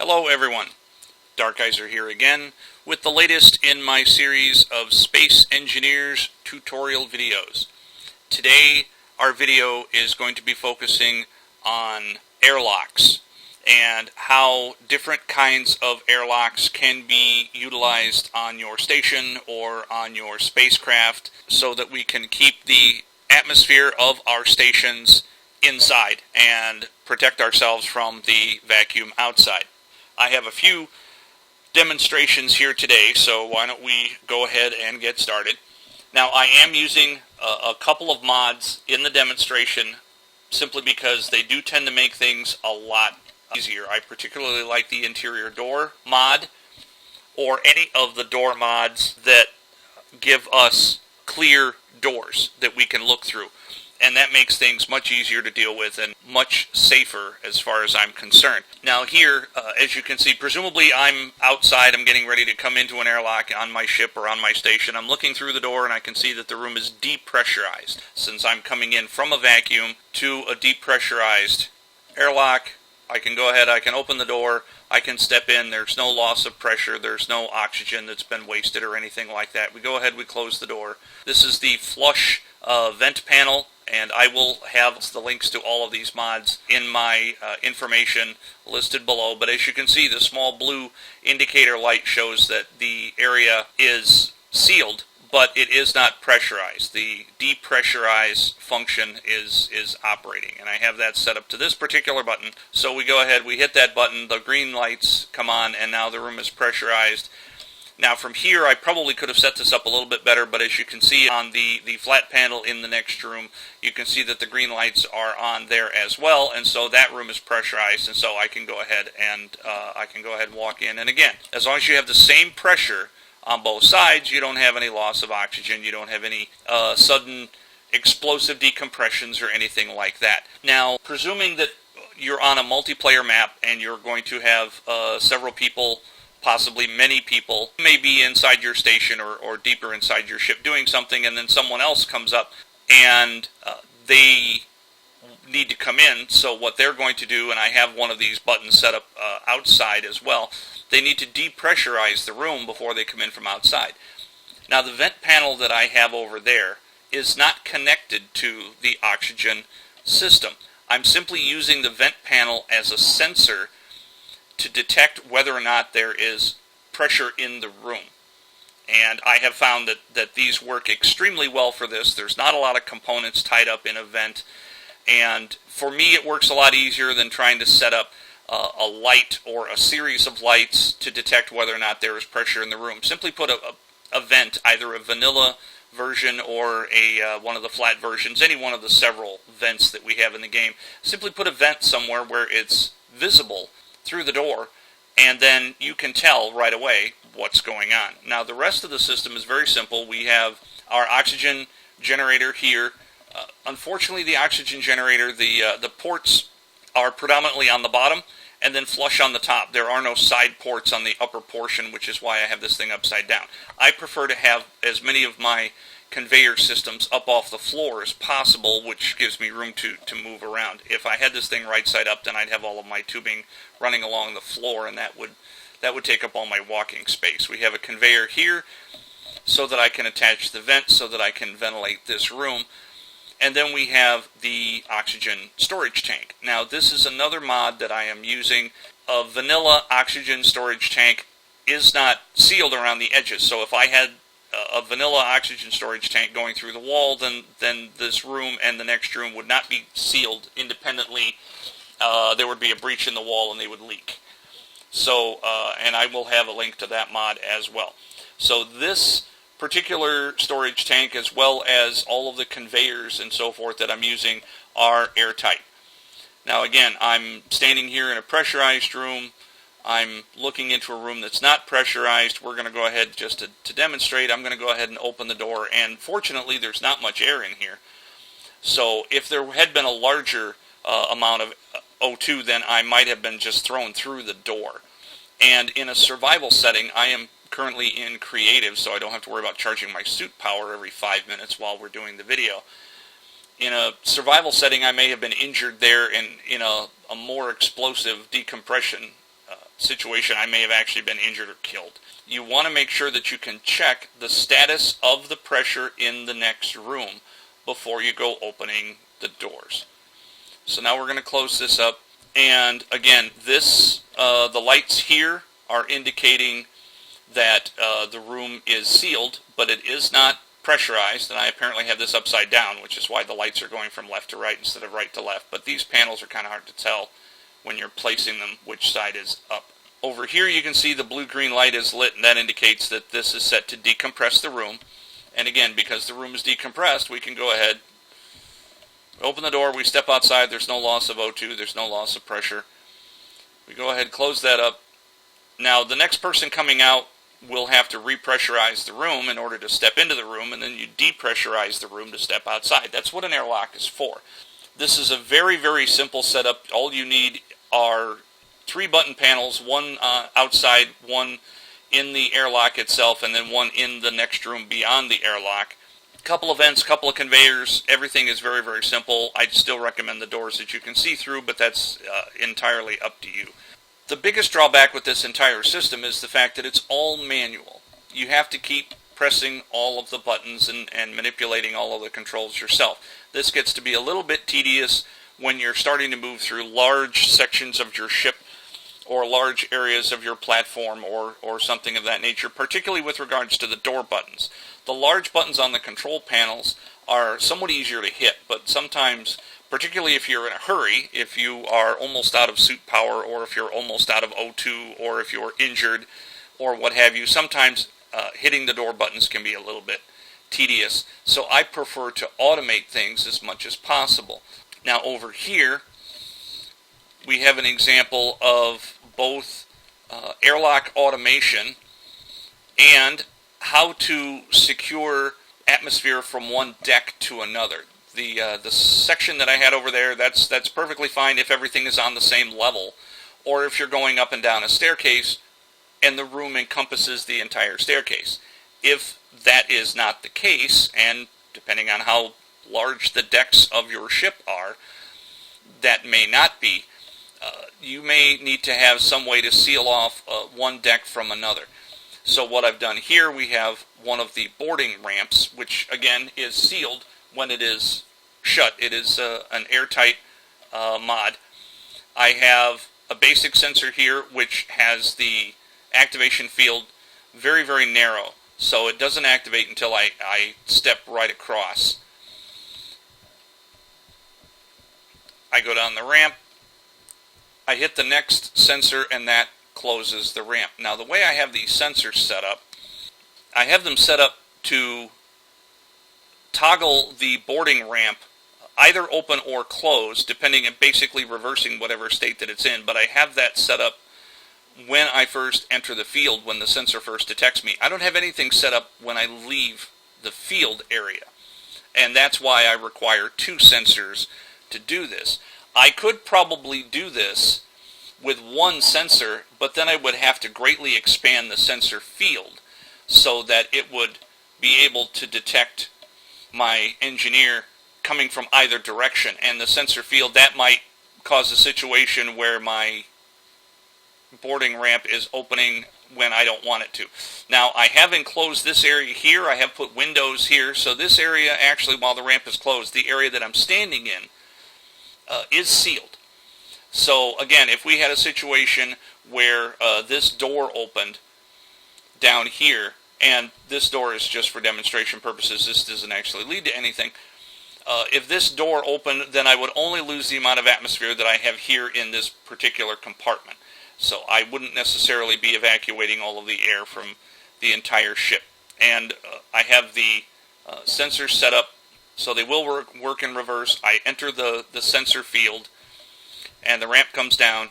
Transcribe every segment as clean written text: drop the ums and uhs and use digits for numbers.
Hello everyone, Darkizer here again with the latest in my series of Space Engineers tutorial videos. Today our video is going to be focusing on airlocks and how different kinds of airlocks can be utilized on your station or on your spacecraft so that we can keep the atmosphere of our stations inside and protect ourselves from the vacuum outside. I have a few demonstrations here today, so why don't we go ahead and get started. Now, I am using a couple of mods in the demonstration simply because they do tend to make things a lot easier. I particularly like the interior door mod or any of the door mods that give us clear doors that we can look through. And that makes things much easier to deal with and much safer as far as I'm concerned. Now here, as you can see, presumably I'm outside. I'm getting ready to come into an airlock on my ship or on my station. I'm looking through the door and I can see that the room is depressurized. Since I'm coming in from a vacuum to a depressurized airlock, I can go ahead, I can open the door, I can step in. There's no loss of pressure. There's no oxygen that's been wasted or anything like that. We go ahead, we close the door. This is the flush vent panel. And I will have the links to all of these mods in my information listed below. But as you can see, the small blue indicator light shows that the area is sealed, but it is not pressurized. The depressurize function is operating. And I have that set up to this particular button. So we go ahead, we hit that button, the green lights come on, and now the room is pressurized. Now from here, I probably could have set this up a little bit better, but as you can see on the flat panel in the next room, you can see that the green lights are on there as well, and so that room is pressurized, and so I can go ahead and walk in. And again, as long as you have the same pressure on both sides, you don't have any loss of oxygen, you don't have any sudden explosive decompressions or anything like that. Now, presuming that you're on a multiplayer map and you're going to have several people, possibly many people, may be inside your station or deeper inside your ship doing something, and then someone else comes up and they need to come in. So what they're going to do, and I have one of these buttons set up outside as well, they need to depressurize the room before they come in from outside. Now the vent panel that I have over there is not connected to the oxygen system. I'm simply using the vent panel as a sensor to detect whether or not there is pressure in the room. And I have found that these work extremely well for this. There's not a lot of components tied up in a vent. And for me, it works a lot easier than trying to set up a light or a series of lights to detect whether or not there is pressure in the room. Simply put a vent, either a vanilla version or one of the flat versions, any one of the several vents that we have in the game. Simply put a vent somewhere where it's visible through the door, and then you can tell right away what's going on. Now the rest of the system is very simple. We have our oxygen generator here. Unfortunately, the oxygen generator, the ports are predominantly on the bottom and then flush on the top. There are no side ports on the upper portion, which is why I have this thing upside down. I prefer to have as many of my conveyor systems up off the floor as possible, which gives me room to move around. If I had this thing right side up, then I'd have all of my tubing running along the floor, and that would take up all my walking space. We have a conveyor here so that I can attach the vent so that I can ventilate this room. And then we have the oxygen storage tank. Now this is another mod that I am using. A vanilla oxygen storage tank is not sealed around the edges, so if I had a vanilla oxygen storage tank going through the wall, then this room and the next room would not be sealed independently. There would be a breach in the wall and they would leak. So, and I will have a link to that mod as well. So this particular storage tank, as well as all of the conveyors and so forth that I'm using, are airtight. Now again, I'm standing here in a pressurized room. I'm looking into a room that's not pressurized. We're going to go ahead, just to demonstrate, I'm going to go ahead and open the door, and fortunately there's not much air in here. So if there had been a larger amount of O2, then I might have been just thrown through the door. And in a survival setting, I am currently in creative, so I don't have to worry about charging my suit power every 5 minutes while we're doing the video. In a survival setting, I may have been injured there in a more explosive decompression situation, I may have actually been injured or killed. You want to make sure that you can check the status of the pressure in the next room before you go opening the doors. So now we're going to close this up. And again, the lights here are indicating that the room is sealed, but it is not pressurized, and I apparently have this upside down, which is why the lights are going from left to right instead of right to left. But these panels are kind of hard to tell when you're placing them which side is up. Over here you can see the blue-green light is lit, and that indicates that this is set to decompress the room. And again, because the room is decompressed, we can go ahead, open the door, we step outside, there's no loss of O2, there's no loss of pressure. We go ahead, close that up. Now the next person coming out will have to repressurize the room in order to step into the room, and then you depressurize the room to step outside. That's what an airlock is for. This is a very, very simple setup. All you need are 3 button panels, one outside, one in the airlock itself, and then one in the next room beyond the airlock. Couple of vents, couple of conveyors. Everything is very, very simple. I'd still recommend the doors that you can see through, but that's entirely up to you. The biggest drawback with this entire system is the fact that it's all manual. You have to keep pressing all of the buttons and manipulating all of the controls yourself. This gets to be a little bit tedious when you're starting to move through large sections of your ship or large areas of your platform or something of that nature, particularly with regards to the door buttons. The large buttons on the control panels are somewhat easier to hit, but sometimes, particularly if you're in a hurry, if you are almost out of suit power, or if you're almost out of O2, or if you're injured, or what have you, sometimes hitting the door buttons can be a little bit tedious. So I prefer to automate things as much as possible. Now over here, we have an example of both airlock automation and how to secure atmosphere from one deck to another. The section that I had over there, that's perfectly fine if everything is on the same level, or if you're going up and down a staircase and the room encompasses the entire staircase. If that is not the case, and depending on how large the decks of your ship are, that may not be, you may need to have some way to seal off one deck from another. So what I've done here, we have one of the boarding ramps, which again is sealed when it is shut. It is an airtight mod. I have a basic sensor here which has the activation field very, very narrow, so it doesn't activate until I step right across. I go down the ramp, I hit the next sensor, and that closes the ramp. Now the way I have these sensors set up, I have them set up to toggle the boarding ramp either open or closed, depending on basically reversing whatever state that it's in, but I have that set up when I first enter the field, when the sensor first detects me. I don't have anything set up when I leave the field area, and that's why I require 2 sensors to do this. I could probably do this with one sensor, but then I would have to greatly expand the sensor field so that it would be able to detect my engineer coming from either direction. And the sensor field, that might cause a situation where my boarding ramp is opening when I don't want it to. Now, I have enclosed this area here. I have put windows here. So this area, actually, while the ramp is closed, the area that I'm standing in is sealed. So again, if we had a situation where this door opened down here, and this door is just for demonstration purposes, this doesn't actually lead to anything. If this door opened, then I would only lose the amount of atmosphere that I have here in this particular compartment. So I wouldn't necessarily be evacuating all of the air from the entire ship. And I have the sensors set up so they will work in reverse. I enter the sensor field, and the ramp comes down,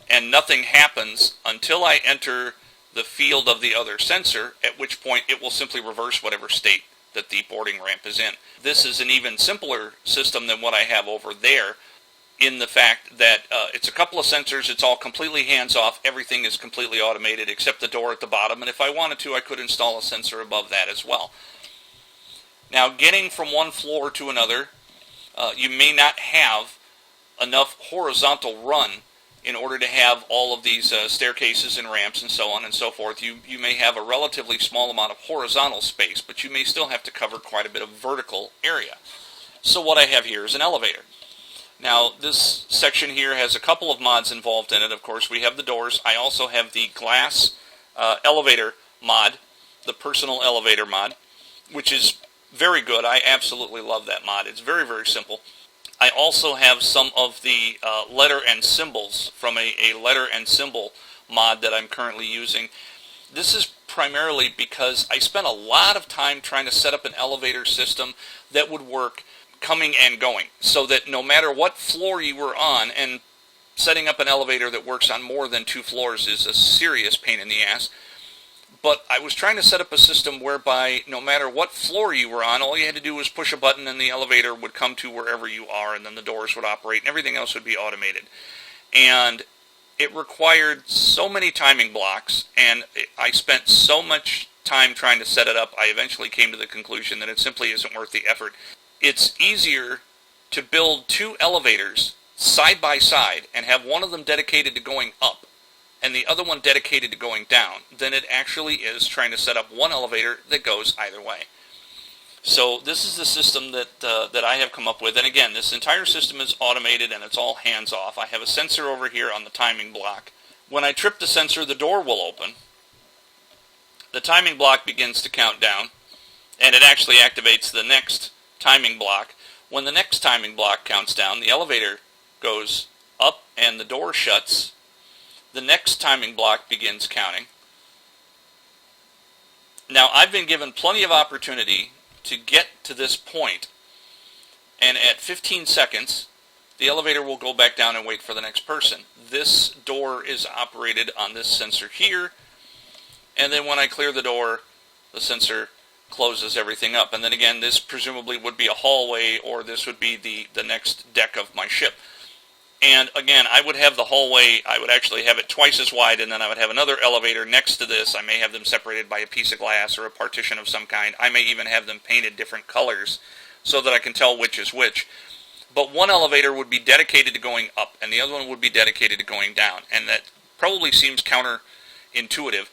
and nothing happens until I enter the field of the other sensor, at which point it will simply reverse whatever state that the boarding ramp is in. This is an even simpler system than what I have over there, in the fact that it's a couple of sensors, it's all completely hands-off, everything is completely automated except the door at the bottom, and if I wanted to, I could install a sensor above that as well. Now, getting from one floor to another, you may not have enough horizontal run in order to have all of these staircases and ramps and so on and so forth, you may have a relatively small amount of horizontal space, but you may still have to cover quite a bit of vertical area. So what I have here is an elevator. Now, this section here has a couple of mods involved in it. Of course, we have the doors. I also have the glass elevator mod, the personal elevator mod, which is very good. I absolutely love that mod. It's very, very simple. I also have some of the letter and symbols from a letter and symbol mod that I'm currently using. This is primarily because I spent a lot of time trying to set up an elevator system that would work coming and going, so that no matter what floor you were on, and setting up an elevator that works on more than 2 floors is a serious pain in the ass, but I was trying to set up a system whereby no matter what floor you were on, all you had to do was push a button and the elevator would come to wherever you are, and then the doors would operate and everything else would be automated. And it required so many timing blocks, and I spent so much time trying to set it up, I eventually came to the conclusion that it simply isn't worth the effort. It's easier to build 2 elevators side by side and have one of them dedicated to going up and the other one dedicated to going down than it actually is trying to set up one elevator that goes either way. So this is the system that I have come up with. And again, this entire system is automated and it's all hands-off. I have a sensor over here on the timing block. When I trip the sensor, the door will open. The timing block begins to count down, and it actually activates the next timing block. When the next timing block counts down, the elevator goes up and the door shuts. The next timing block begins counting. Now, I've been given plenty of opportunity to get to this point, and at 15 seconds, the elevator will go back down and wait for the next person. This door is operated on this sensor here, and then when I clear the door, the sensor closes everything up. And then again, this presumably would be a hallway, or this would be the next deck of my ship. And again, I would have the hallway, I would actually have it twice as wide, and then I would have another elevator next to this. I may have them separated by a piece of glass or a partition of some kind. I may even have them painted different colors so that I can tell which is which. But one elevator would be dedicated to going up, and the other one would be dedicated to going down. And that probably seems counterintuitive.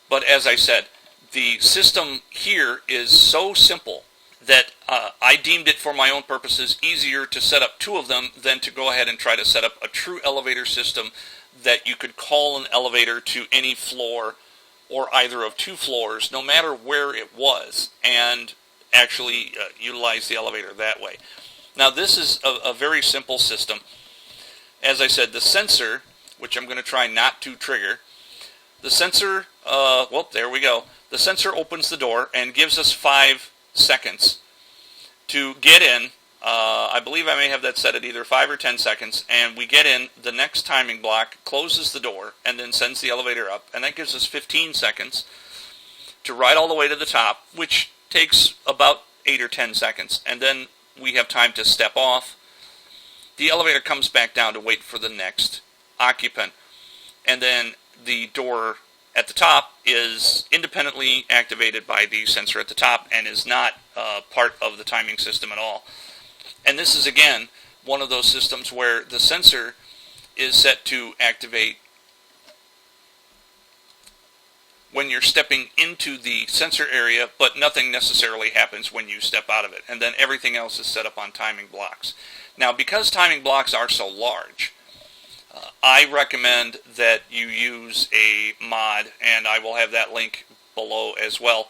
But as I said, the system here is so simple that I deemed it for my own purposes easier to set up 2 of them than to go ahead and try to set up a true elevator system that you could call an elevator to any floor or either of 2 floors, no matter where it was, and actually utilize the elevator that way. Now, this is a very simple system. As I said, the sensor, which I'm going to try not to trigger, the sensor, well, there we go. The sensor opens the door and gives us 5 seconds to get in. I believe I may have that set at either 5 or 10 seconds, and we get in. The next timing block closes the door and then sends the elevator up, and that gives us 15 seconds to ride all the way to the top, which takes about 8 or 10 seconds, and then we have time to step off. The elevator comes back down to wait for the next occupant, and then the door at the top is independently activated by the sensor at the top and is not part of the timing system at all. And this is, again, one of those systems where the sensor is set to activate when you're stepping into the sensor area, but nothing necessarily happens when you step out of it. And then everything else is set up on timing blocks. Now, because timing blocks are so large, I recommend that you use a mod, and I will have that link below as well,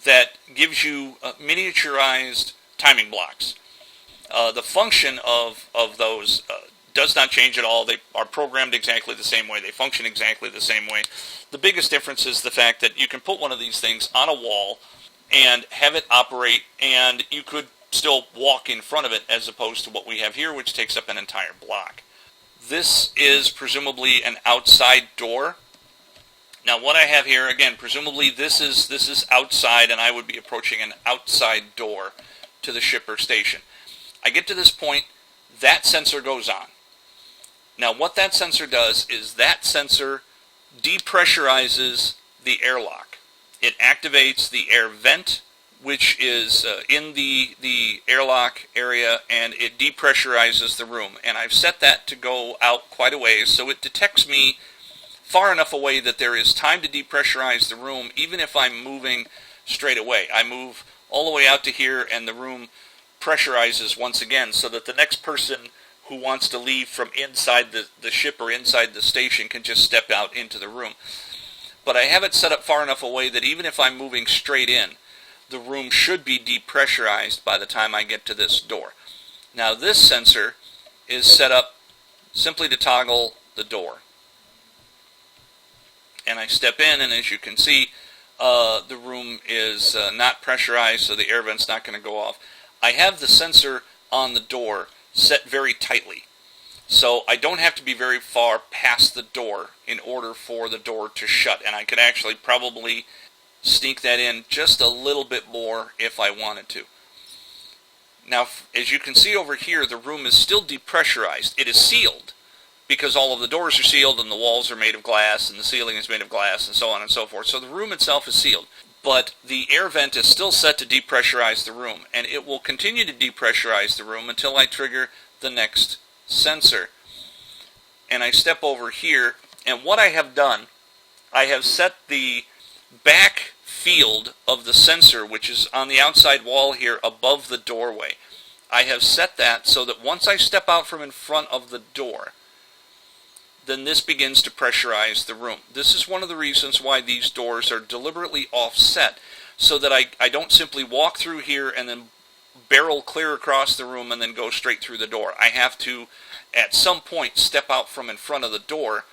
that gives you miniaturized timing blocks. The function of those does not change at all. They are programmed exactly the same way. They function exactly the same way. The biggest difference is the fact that you can put one of these things on a wall and have it operate, and you could still walk in front of it, as opposed to what we have here, which takes up an entire block. This is presumably an outside door. Now, what I have here, again, presumably this is outside, and I would be approaching an outside door to the shipper station. I get to this point, that sensor goes on. Now, what that sensor does is that sensor depressurizes the airlock. It activates the air vent which is in the airlock area, and it depressurizes the room. And I've set that to go out quite a ways, so it detects me far enough away that there is time to depressurize the room, even if I'm moving straight away. I move all the way out to here, and the room pressurizes once again, so that the next person who wants to leave from inside the ship or inside the station can just step out into the room. But I have it set up far enough away that even if I'm moving straight in, the room should be depressurized by the time I get to this door. Now this sensor is set up simply to toggle the door. And I step in, and as you can see, the room is not pressurized, so the air vent's not going to go off. I have the sensor on the door set very tightly, so I don't have to be very far past the door in order for the door to shut, and I could actually probably sneak that in just a little bit more if I wanted to. Now, as you can see over here, the room is still depressurized. It is sealed because all of the doors are sealed and the walls are made of glass and the ceiling is made of glass and so on and so forth. So the room itself is sealed. But the air vent is still set to depressurize the room, and it will continue to depressurize the room until I trigger the next sensor. And I step over here, and what I have done, I have set the back field of the sensor, which is on the outside wall here above the doorway. I have set that so that once I step out from in front of the door, then this begins to pressurize the room. This is one of the reasons why these doors are deliberately offset, so that I don't simply walk through here and then barrel clear across the room and then go straight through the door. I have to, at some point, step out from in front of the door.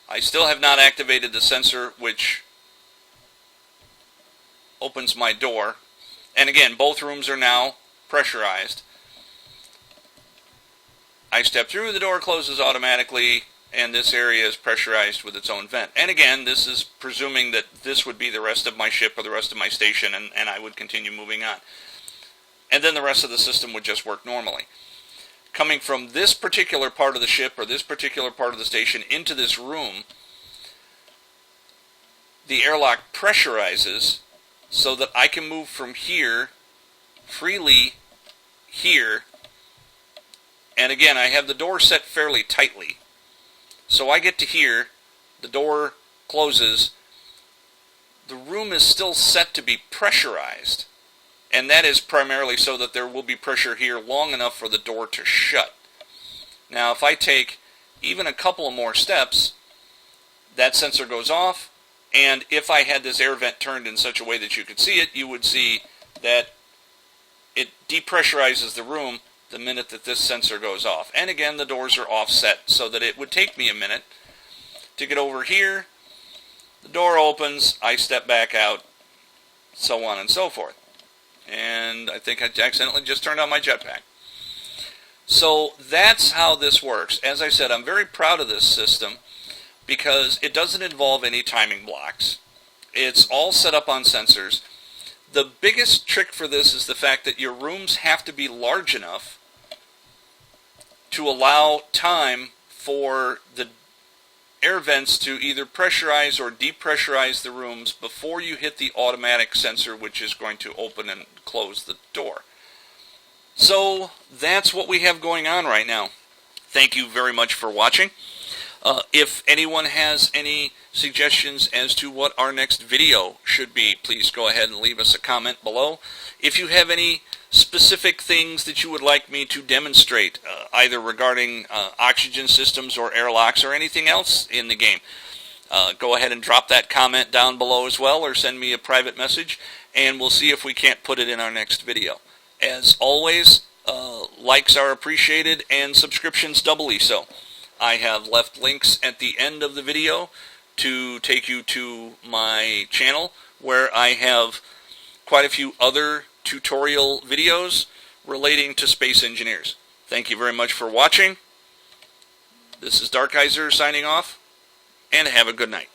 I still have not activated the sensor, which opens my door. And again, both rooms are now pressurized. I step through, the door closes automatically, and this area is pressurized with its own vent. And again, this is presuming that this would be the rest of my ship or the rest of my station, and I would continue moving on. And then the rest of the system would just work normally. Coming from this particular part of the ship or this particular part of the station into this room, the airlock pressurizes so that I can move from here freely here. And again, I have the door set fairly tightly. So I get to here, the door closes, the room is still set to be pressurized, and that is primarily so that there will be pressure here long enough for the door to shut. Now if I take even a couple of more steps, that sensor goes off, and if I had this air vent turned in such a way that you could see it, you would see that it depressurizes the room the minute that this sensor goes off. And again, the doors are offset so that it would take me a minute to get over here. The door opens, I step back out, so on and so forth. And I think I accidentally just turned on my jetpack. So that's how this works. As I said, I'm very proud of this system because it doesn't involve any timing blocks. It's all set up on sensors. The biggest trick for this is the fact that your rooms have to be large enough to allow time for the air vents to either pressurize or depressurize the rooms before you hit the automatic sensor, which is going to open and close the door. So that's what we have going on right now. Thank you very much for watching. If anyone has any suggestions as to what our next video should be, please go ahead and leave us a comment below. If you have any specific things that you would like me to demonstrate, either regarding oxygen systems or airlocks or anything else in the game, go ahead and drop that comment down below as well, or send me a private message, and we'll see if we can't put it in our next video. As always, likes are appreciated and subscriptions doubly so. I have left links at the end of the video to take you to my channel, where I have quite a few other tutorial videos relating to space engineers. Thank you very much for watching. This is Darkizer signing off, and have a good night.